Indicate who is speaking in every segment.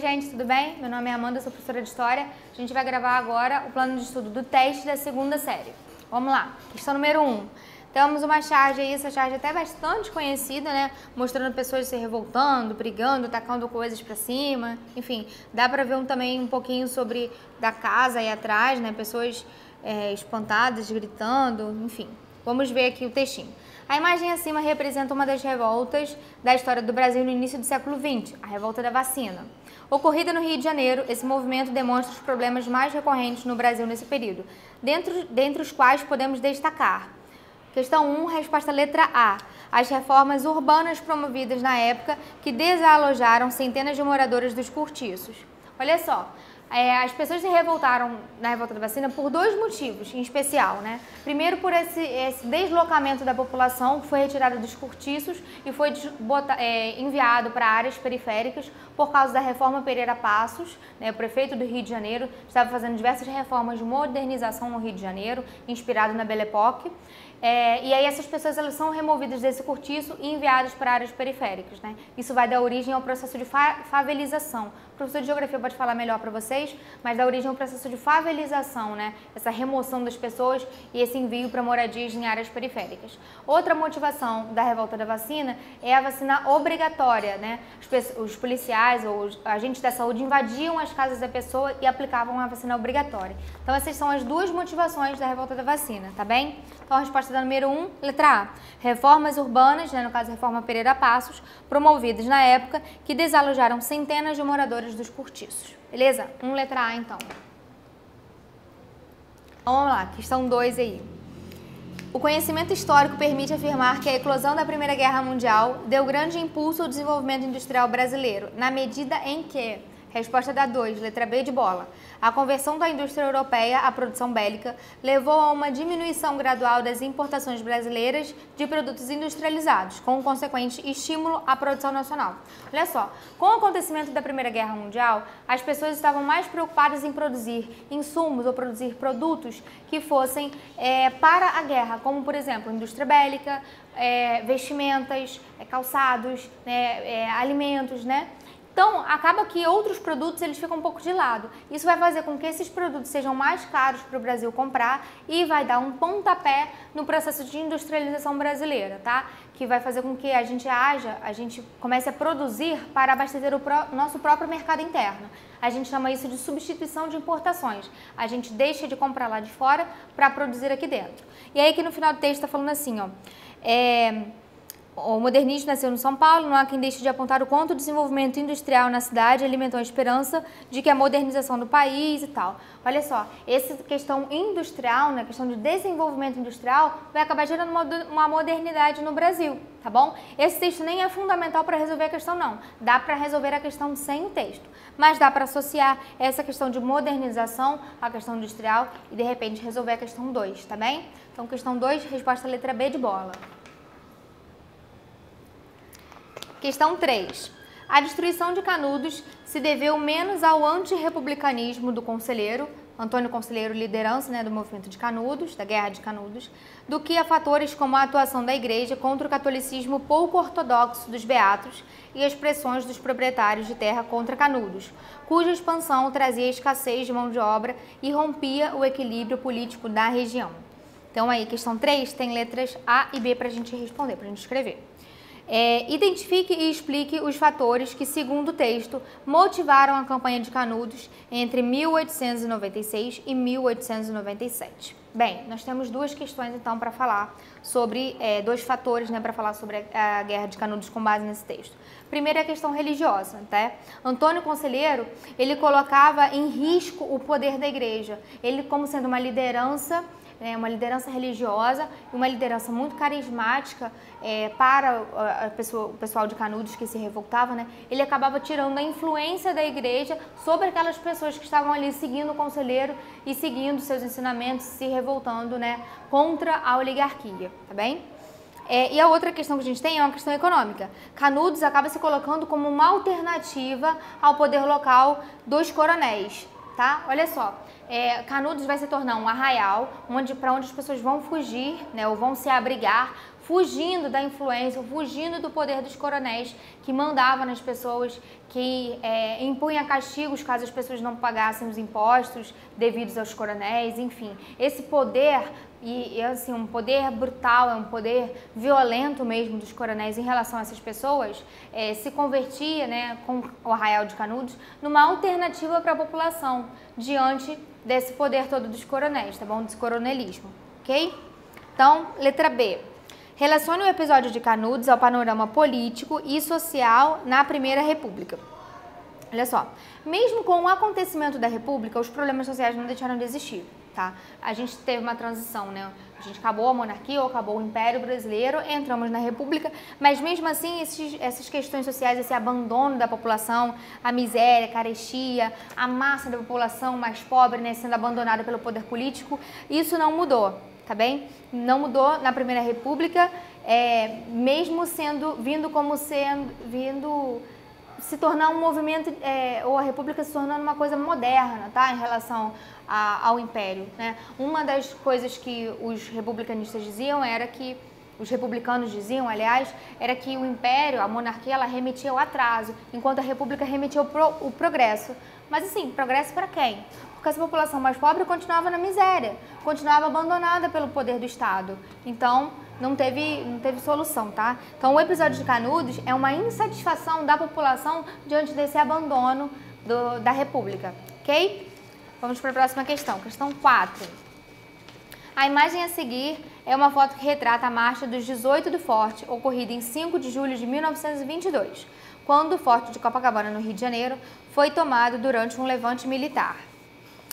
Speaker 1: gente, tudo bem? Meu nome é Amanda, sou professora de História. A gente vai gravar agora o plano de estudo do teste da segunda série. Vamos lá, questão número 1. Temos uma charge aí, essa charge até bastante conhecida, né? Mostrando pessoas se revoltando, brigando, tacando coisas pra cima. Enfim, dá pra ver também um pouquinho sobre da casa aí atrás, né? Pessoas espantadas, gritando, enfim. Vamos ver aqui o textinho. A imagem acima representa uma das revoltas da história do Brasil no início do século XX, a revolta da vacina. Ocorrida no Rio de Janeiro, esse movimento demonstra os problemas mais recorrentes no Brasil nesse período, dentre os quais podemos destacar. Questão 1, resposta letra A. As reformas urbanas promovidas na época que desalojaram centenas de moradores dos cortiços. Olha só. As pessoas se revoltaram na revolta da vacina por dois motivos, em especial, né? Primeiro, por esse deslocamento da população que foi retirada dos cortiços e foi enviado para áreas periféricas por causa da reforma Pereira Passos, né? O prefeito do Rio de Janeiro estava fazendo diversas reformas de modernização no Rio de Janeiro, inspirado na Belle Époque. E aí essas pessoas elas são removidas desse cortiço e enviadas para áreas periféricas, né? Isso vai dar origem ao processo de favelização. O professor de Geografia pode falar melhor para vocês, mas dá origem ao processo de favelização, né? Essa remoção das pessoas e esse envio para moradias em áreas periféricas. Outra motivação da revolta da vacina é a vacina obrigatória, né? Os policiais ou os agentes da saúde invadiam as casas da pessoa e aplicavam a vacina obrigatória. Então essas são as duas motivações da revolta da vacina, tá bem? Então a resposta da número 1, letra A. Reformas urbanas, né, no caso a reforma Pereira Passos, promovidas na época que desalojaram centenas de moradores dos cortiços. Beleza? Letra A então. Vamos lá, questão 2 aí. O conhecimento histórico permite afirmar que a eclosão da Primeira Guerra Mundial deu grande impulso ao desenvolvimento industrial brasileiro, na medida em que... Resposta da 2, letra B de bola. A conversão da indústria europeia à produção bélica levou a uma diminuição gradual das importações brasileiras de produtos industrializados, com um consequente estímulo à produção nacional. Olha só, com o acontecimento da Primeira Guerra Mundial, as pessoas estavam mais preocupadas em produzir insumos ou produzir produtos que fossem para a guerra, como, por exemplo, indústria bélica, vestimentas, calçados, alimentos, né? Então, acaba que outros produtos eles ficam um pouco de lado. Isso vai fazer com que esses produtos sejam mais caros para o Brasil comprar e vai dar um pontapé no processo de industrialização brasileira, tá? Que vai fazer com que a gente comece a produzir para abastecer o nosso próprio mercado interno. A gente chama isso de substituição de importações. A gente deixa de comprar lá de fora para produzir aqui dentro. E aí que no final do texto está falando assim, ó... O modernismo nasceu no São Paulo, não há quem deixe de apontar o quanto o desenvolvimento industrial na cidade alimentou a esperança de que a modernização do país e tal. Olha só, essa questão industrial, né, questão de desenvolvimento industrial, vai acabar gerando uma modernidade no Brasil, tá bom? Esse texto nem é fundamental para resolver a questão, não. Dá para resolver a questão sem o texto, mas dá para associar essa questão de modernização à questão industrial e, de repente, resolver a questão 2, tá bem? Então, questão 2, resposta letra B de bola. Questão 3. A destruição de Canudos se deveu menos ao antirrepublicanismo do Conselheiro, Antônio Conselheiro, liderança, né, do movimento de Canudos, da Guerra de Canudos, do que a fatores como a atuação da Igreja contra o catolicismo pouco ortodoxo dos beatos e as pressões dos proprietários de terra contra Canudos, cuja expansão trazia escassez de mão de obra e rompia o equilíbrio político da região. Então aí, questão 3 tem letras A e B para a gente responder, para a gente escrever. Identifique e explique os fatores que, segundo o texto, motivaram a campanha de Canudos entre 1896 e 1897. Bem, nós temos duas questões então para falar sobre, dois fatores, né, para falar sobre a Guerra de Canudos com base nesse texto. Primeiro é a questão religiosa, tá? Antônio Conselheiro, ele colocava em risco o poder da igreja, ele como sendo uma liderança religiosa e uma liderança muito carismática para o pessoal de Canudos que se revoltava, né? Ele acabava tirando a influência da igreja sobre aquelas pessoas que estavam ali seguindo o conselheiro e seguindo seus ensinamentos, se revoltando, né, contra a oligarquia, tá bem? E a outra questão que a gente tem é uma questão econômica. Canudos acaba se colocando como uma alternativa ao poder local dos coronéis, tá? Olha só. Canudos vai se tornar um arraial para onde as pessoas vão fugir, né, ou vão se abrigar, fugindo da influência, fugindo do poder dos coronéis que mandava nas pessoas, que impunha castigos caso as pessoas não pagassem os impostos devidos aos coronéis, enfim. Esse poder, e assim, um poder brutal, é um poder violento mesmo dos coronéis em relação a essas pessoas, se convertia, né, com o Arraial de Canudos, numa alternativa para a população, diante desse poder todo dos coronéis, tá bom? Desse coronelismo, ok? Então, letra B. Relacione o episódio de Canudos ao panorama político e social na Primeira República. Olha só, mesmo com o acontecimento da República, os problemas sociais não deixaram de existir, tá? A gente teve uma transição, né? A gente acabou a monarquia ou acabou o Império Brasileiro, entramos na República, mas mesmo assim essas questões sociais, esse abandono da população, a miséria, a carestia, a massa da população mais pobre, né, sendo abandonada pelo poder político, isso não mudou, tá bem? Não mudou na Primeira República, mesmo vindo se tornar um movimento, ou a República se tornando uma coisa moderna, tá? Em relação ao Império, né? Uma das coisas que os republicanistas diziam era que, os republicanos diziam, aliás, era que o Império, a monarquia, ela remetia ao atraso, enquanto a República remetia ao progresso. Mas assim, progresso para quem? Porque essa população mais pobre continuava na miséria, continuava abandonada pelo poder do Estado. Então, não teve solução, tá? Então, o episódio de Canudos é uma insatisfação da população diante desse abandono da República, ok? Vamos para a próxima questão, questão 4. A imagem a seguir é uma foto que retrata a marcha dos 18 do Forte, ocorrida em 5 de julho de 1922, quando o Forte de Copacabana, no Rio de Janeiro, foi tomado durante um levante militar.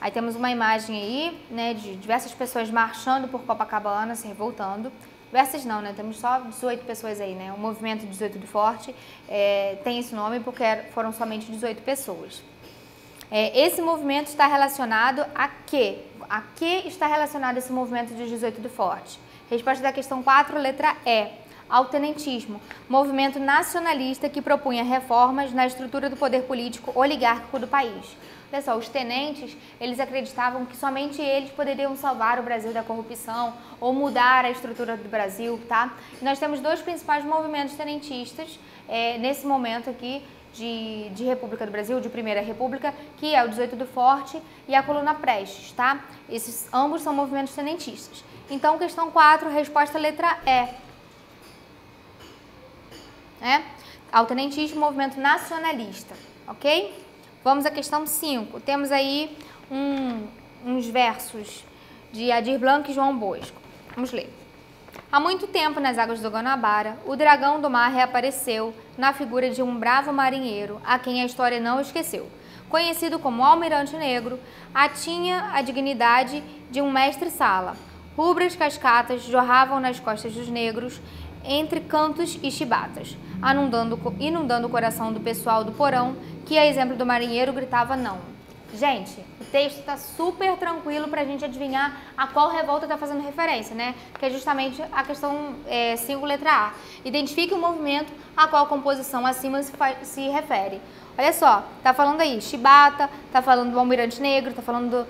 Speaker 1: Aí temos uma imagem aí, né, de diversas pessoas marchando por Copacabana, se revoltando. Diversas não, né? Temos só 18 pessoas aí, né? O movimento 18 do Forte tem esse nome porque foram somente 18 pessoas. Esse movimento está relacionado a quê? A que está relacionado esse movimento dos 18 do Forte? Resposta da questão 4, letra E. Ao tenentismo, movimento nacionalista que propunha reformas na estrutura do poder político oligárquico do país. Olha só, os tenentes, eles acreditavam que somente eles poderiam salvar o Brasil da corrupção ou mudar a estrutura do Brasil, tá? E nós temos dois principais movimentos tenentistas nesse momento aqui de República do Brasil, de Primeira República, que é o 18 do Forte e a Coluna Prestes, tá? Esses ambos são movimentos tenentistas. Então, questão 4, resposta letra E. Ao tenentismo, movimento nacionalista, ok? Vamos à questão 5. Temos aí uns versos de Aldir Blanc e João Bosco. Vamos ler. Há muito tempo, nas águas do Guanabara, o dragão do mar reapareceu na figura de um bravo marinheiro, a quem a história não esqueceu. Conhecido como Almirante Negro, tinha a dignidade de um mestre-sala. Rubras cascatas jorravam nas costas dos negros, entre cantos e chibatas, inundando o coração do pessoal do porão, que, a exemplo do marinheiro, gritava não. Gente, o texto está super tranquilo para a gente adivinhar a qual revolta está fazendo referência, né? Que é justamente a questão 5, letra A. Identifique o movimento a qual a composição acima se refere. Olha só, tá falando aí chibata, tá falando do Almirante Negro, tá falando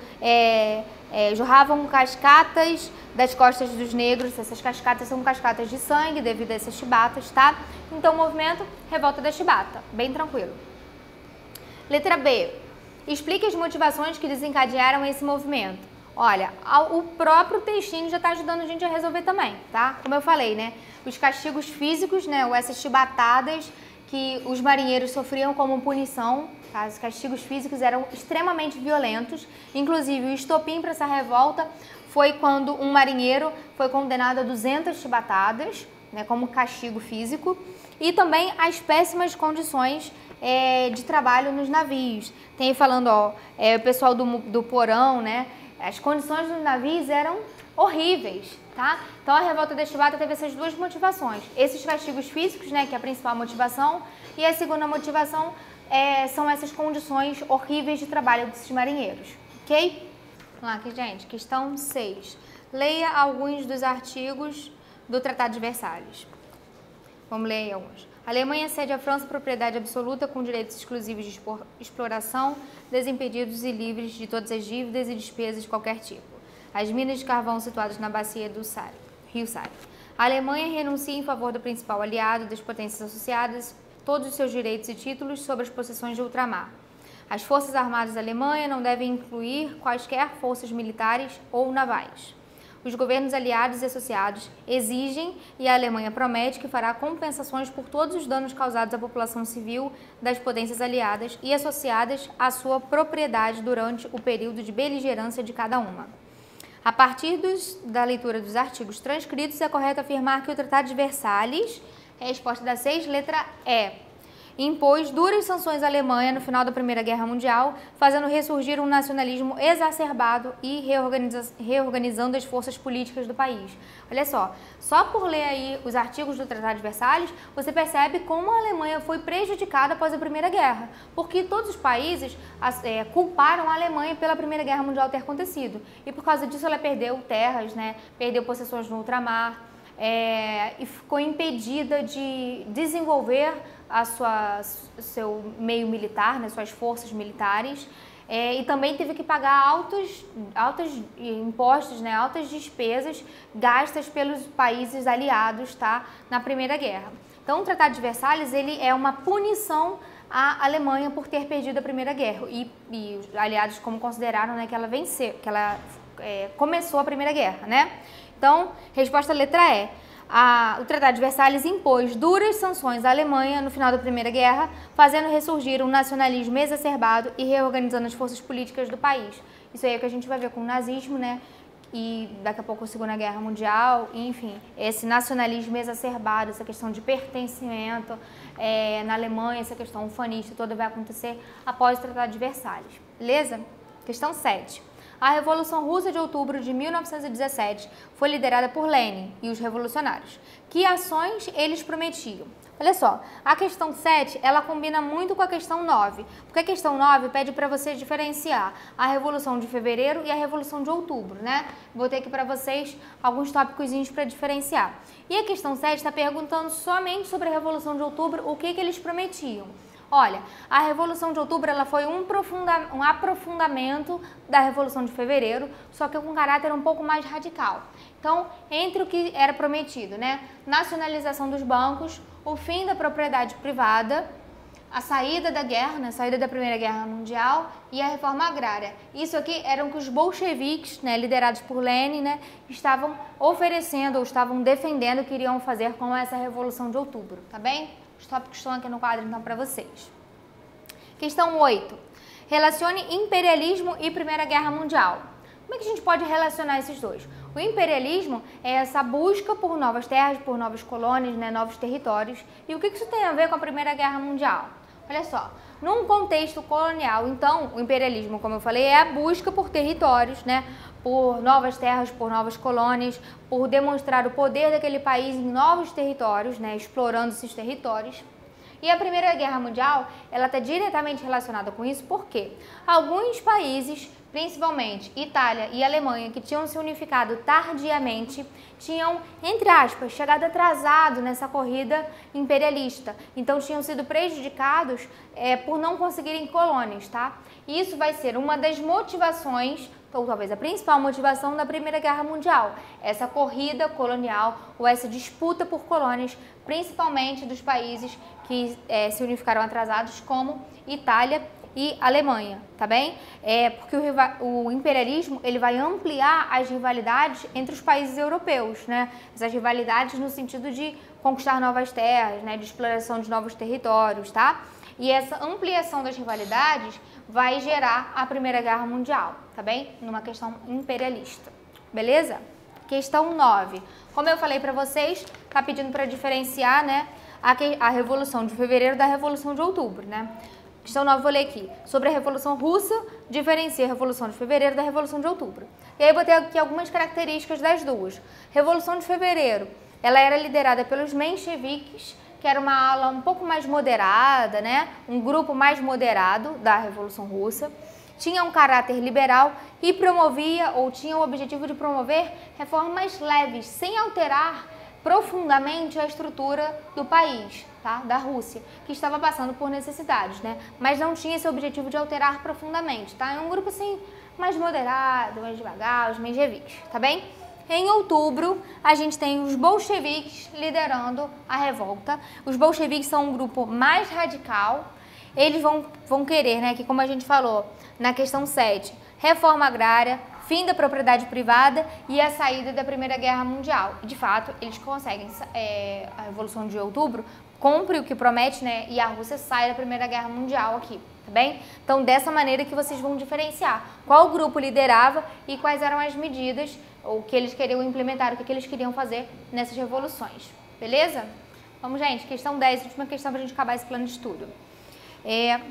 Speaker 1: jorravam cascatas das costas dos negros. Essas cascatas são cascatas de sangue devido a essas chibatas, tá? Então, o movimento, revolta da chibata, bem tranquilo. Letra B. Explique as motivações que desencadearam esse movimento. Olha, o próprio textinho já está ajudando a gente a resolver também, tá? Como eu falei, né? Os castigos físicos, né? Ou essas chibatadas que os marinheiros sofriam como punição, tá? Os castigos físicos eram extremamente violentos. Inclusive, o estopim para essa revolta foi quando um marinheiro foi condenado a 200 chibatadas, né? Como castigo físico. E também as péssimas condições de trabalho nos navios. Tem aí falando, o pessoal do porão, né? As condições dos navios eram horríveis, tá? Então, a revolta da chibata teve essas duas motivações. Esses castigos físicos, né? Que é a principal motivação. E a segunda motivação são essas condições horríveis de trabalho desses marinheiros, ok? Vamos lá aqui, gente. Questão 6. Leia alguns dos artigos do Tratado de Versalhes. Vamos ler aí alguns. A Alemanha cede à França propriedade absoluta com direitos exclusivos de exploração, desimpedidos e livres de todas as dívidas e despesas de qualquer tipo. As minas de carvão situadas na bacia do Rio Sari. A Alemanha renuncia em favor do principal aliado das potências associadas todos os seus direitos e títulos sobre as possessões de ultramar. As Forças Armadas da Alemanha não devem incluir quaisquer forças militares ou navais. Os governos aliados e associados exigem e a Alemanha promete que fará compensações por todos os danos causados à população civil das potências aliadas e associadas à sua propriedade durante o período de beligerância de cada uma. A partir da leitura dos artigos transcritos, é correto afirmar que o Tratado de Versalhes, resposta da 6, letra E, impôs duras sanções à Alemanha no final da Primeira Guerra Mundial, fazendo ressurgir um nacionalismo exacerbado e reorganizando as forças políticas do país. Olha só por ler aí os artigos do Tratado de Versalhes, você percebe como a Alemanha foi prejudicada após a Primeira Guerra, porque todos os países culparam a Alemanha pela Primeira Guerra Mundial ter acontecido, e por causa disso ela perdeu terras, né, perdeu possessões no ultramar, e ficou impedida de desenvolver seu meio militar, né, suas forças militares, e também teve que pagar altos impostos, né, altas despesas gastas pelos países aliados, tá, na Primeira Guerra. Então, o Tratado de Versalhes ele é uma punição à Alemanha por ter perdido a Primeira Guerra e os aliados como consideraram, né, que ela venceu, que ela começou a Primeira Guerra, né? Então, resposta letra E. O Tratado de Versalhes impôs duras sanções à Alemanha no final da Primeira Guerra, fazendo ressurgir um nacionalismo exacerbado e reorganizando as forças políticas do país. Isso aí é o que a gente vai ver com o nazismo, né? E daqui a pouco a Segunda Guerra Mundial, enfim, esse nacionalismo exacerbado, essa questão de pertencimento na Alemanha, essa questão ufanista toda vai acontecer após o Tratado de Versalhes. Beleza? Questão 7. A Revolução Russa de outubro de 1917 foi liderada por Lenin e os revolucionários. Que ações eles prometiam? Olha só, a questão 7, ela combina muito com a questão 9, porque a questão 9 pede para você diferenciar a Revolução de Fevereiro e a Revolução de Outubro, né? Vou ter aqui para vocês alguns tópicozinhos para diferenciar. E a questão 7 está perguntando somente sobre a Revolução de Outubro, o que eles prometiam. Olha, a Revolução de Outubro ela foi um aprofundamento da Revolução de Fevereiro, só que com um caráter um pouco mais radical. Então, entre o que era prometido, né? Nacionalização dos bancos, o fim da propriedade privada, a saída da guerra, né? A saída da Primeira Guerra Mundial e a reforma agrária. Isso aqui eram que os bolcheviques, né, liderados por Lenin, né, estavam oferecendo ou estavam defendendo que iriam fazer com essa Revolução de Outubro, tá bem? Os tópicos estão aqui no quadro, então, para vocês. Questão 8. Relacione imperialismo e Primeira Guerra Mundial. Como é que a gente pode relacionar esses dois? O imperialismo é essa busca por novas terras, por novas colônias, né, novos territórios. E o que isso tem a ver com a Primeira Guerra Mundial? Olha só, num contexto colonial, então, o imperialismo, como eu falei, é a busca por territórios, né, por novas terras, por novas colônias, por demonstrar o poder daquele país em novos territórios, né, explorando esses territórios. E a Primeira Guerra Mundial, ela está diretamente relacionada com isso, porque alguns países, principalmente Itália e Alemanha, que tinham se unificado tardiamente, tinham, entre aspas, chegado atrasado nessa corrida imperialista. Então, tinham sido prejudicados por não conseguirem colônias, tá? E isso vai ser uma das motivações, ou talvez a principal motivação da Primeira Guerra Mundial, essa corrida colonial ou essa disputa por colônias, principalmente dos países que se unificaram atrasados, como Itália e Alemanha, tá bem? Porque o imperialismo ele vai ampliar as rivalidades entre os países europeus, né? Essas rivalidades no sentido de conquistar novas terras, né? De exploração de novos territórios, tá? E essa ampliação das rivalidades vai gerar a Primeira Guerra Mundial, tá bem? Numa questão imperialista, beleza? Questão 9. Como eu falei para vocês, tá pedindo para diferenciar, né, a Revolução de Fevereiro da Revolução de Outubro, né? Questão 9, vou ler aqui. Sobre a Revolução Russa, diferencia a Revolução de Fevereiro da Revolução de Outubro. E aí eu botei aqui algumas características das duas. Revolução de Fevereiro, ela era liderada pelos mencheviques, que era uma ala um pouco mais moderada, né? Um grupo mais moderado da Revolução Russa. Tinha um caráter liberal e promovia, ou tinha o objetivo de promover, reformas leves, sem alterar profundamente a estrutura do país, tá? Da Rússia, que estava passando por necessidades, né? Mas não tinha esse objetivo de alterar profundamente, tá? É um grupo assim, mais moderado, mais devagar, os mencheviques, tá bem? em outubro, a gente tem os bolcheviques liderando a revolta. Os bolcheviques são um grupo mais radical. Eles vão querer, né, que como a gente falou na questão 7, reforma agrária, fim da propriedade privada e a saída da Primeira Guerra Mundial. De fato, eles conseguem. A Revolução de Outubro cumpre o que promete, né, e a Rússia sai da Primeira Guerra Mundial aqui, tá bem? Então, dessa maneira que vocês vão diferenciar qual grupo liderava e quais eram as medidas, ou que eles queriam implementar, o que eles queriam fazer nessas revoluções, beleza? Vamos, gente, questão 10, última questão para a gente acabar esse plano de estudo.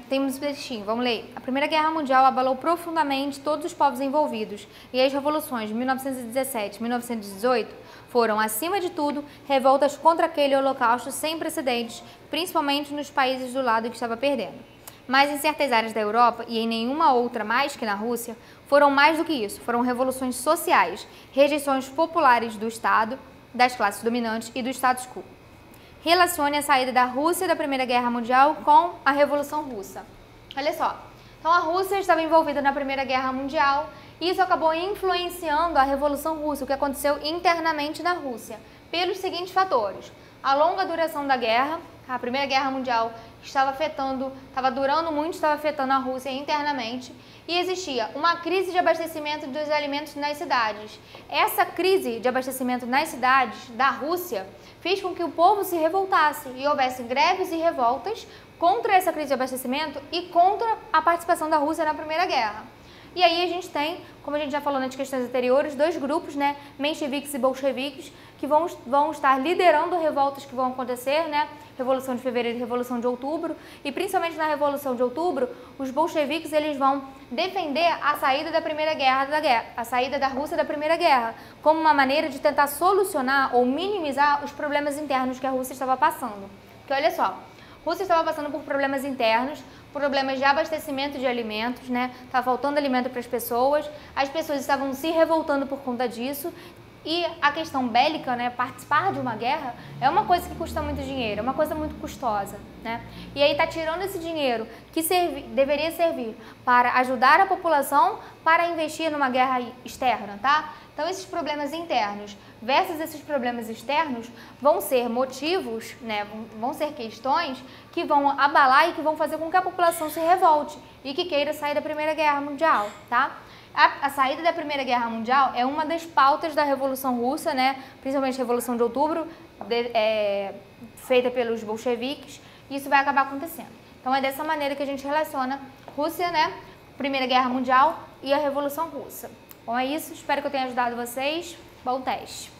Speaker 1: Temos um textinho, vamos ler. A Primeira Guerra Mundial abalou profundamente todos os povos envolvidos e as revoluções de 1917 e 1918 foram, acima de tudo, revoltas contra aquele holocausto sem precedentes, principalmente nos países do lado que estava perdendo. Mas em certas áreas da Europa e em nenhuma outra mais que na Rússia, foram mais do que isso, foram revoluções sociais, rejeições populares do Estado, das classes dominantes e do status quo. Relacione a saída da Rússia da Primeira Guerra Mundial com a Revolução Russa. Olha só, então a Rússia estava envolvida na Primeira Guerra Mundial e isso acabou influenciando a Revolução Russa, o que aconteceu internamente na Rússia, pelos seguintes fatores. A longa duração da guerra, a Primeira Guerra Mundial estava durando muito, estava afetando a Rússia internamente e existia uma crise de abastecimento dos alimentos nas cidades. Essa crise de abastecimento nas cidades da Rússia fez com que o povo se revoltasse e houvesse greves e revoltas contra essa crise de abastecimento e contra a participação da Rússia na Primeira Guerra. E aí a gente tem, como a gente já falou nas questões anteriores, dois grupos, né, mencheviques e bolcheviques, que vão estar liderando revoltas que vão acontecer, né, Revolução de Fevereiro e Revolução de Outubro, e principalmente na Revolução de Outubro, os bolcheviques eles vão defender a saída da Primeira Guerra, a saída da Rússia da Primeira Guerra, como uma maneira de tentar solucionar ou minimizar os problemas internos que a Rússia estava passando. Porque olha só, a Rússia estava passando por problemas internos, problemas de abastecimento de alimentos, né? Estava faltando alimento para as pessoas estavam se revoltando por conta disso. E a questão bélica, né, participar de uma guerra, é uma coisa que custa muito dinheiro, é uma coisa muito custosa, né? E aí tá tirando esse dinheiro que deveria servir para ajudar a população para investir numa guerra externa, tá? Então esses problemas internos versus esses problemas externos vão ser motivos, né, vão ser questões que vão abalar e que vão fazer com que a população se revolte e que queira sair da Primeira Guerra Mundial, tá? A saída da Primeira Guerra Mundial é uma das pautas da Revolução Russa, né? Principalmente a Revolução de Outubro, feita pelos bolcheviques, e isso vai acabar acontecendo. Então é dessa maneira que a gente relaciona Rússia, né? Primeira Guerra Mundial e a Revolução Russa. Bom, é isso. Espero que eu tenha ajudado vocês. Bom teste!